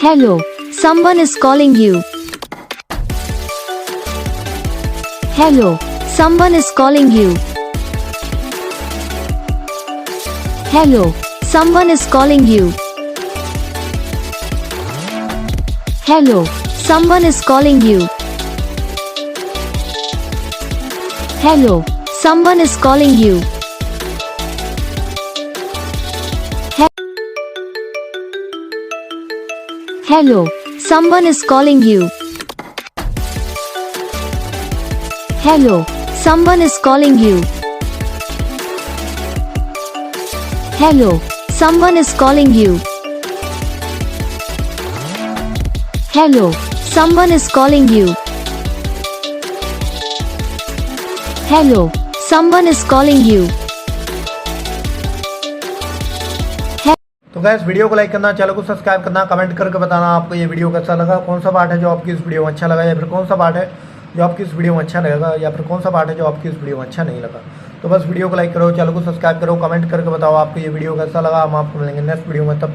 Hello, someone is calling you. Hello, someone is calling you. Hello, someone is calling you. Hello, someone is calling you. Hello, someone is calling you. Hello, someone is calling you. Hello, someone is calling you. Hello, someone is calling you. Hello, someone is calling you. Hello, someone is calling you. तो gas video को like करना, channel को subscribe करना, comment करके बताना आपको ये video कैसा लगा, कौन सा पार्ट है जो आपकी इस वीडियो में अच्छा लगा, या फिर कौन सा पार्ट है जो आपकी इस वीडियो में अच्छा लगेगा, या फिर कौन सा पार्ट है जो आपकी इस वीडियो में अच्छा नहीं लगा। तो बस वीडियो को लाइक करो, चैनल को सब्सक्राइब करो, कमेंट करके बताओ आपको ये वीडियो कैसा लगा। हम आपको मिलेंगे नेक्स्ट वीडियो में, तब तक